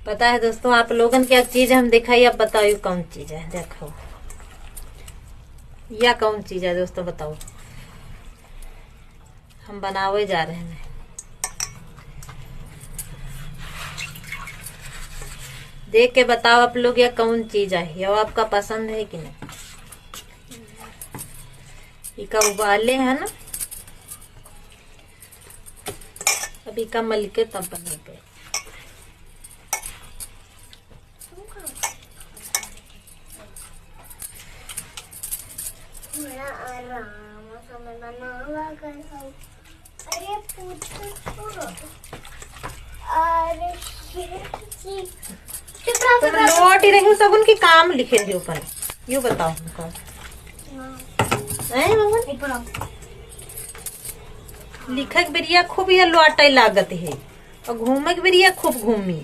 पता है दोस्तों, आप लोगन क्या चीज हम दिखाई, अब बताओ कौन चीज है। देखो या कौन चीज है दोस्तों, बताओ। हम बनावे जा रहे हैं। देख के बताओ आप लोग यह कौन चीज है, यह आपका पसंद है कि नहीं। इका उबाले है ना, अभी का मल के तब बने पे। तुम लौट ही रही हो सब उनके काम लिखे रही ऊपर। यू बताओ हमको लिखक बेरिया खूब यह लौटे लागत है और घूमे के बेरिया खूब घूमी।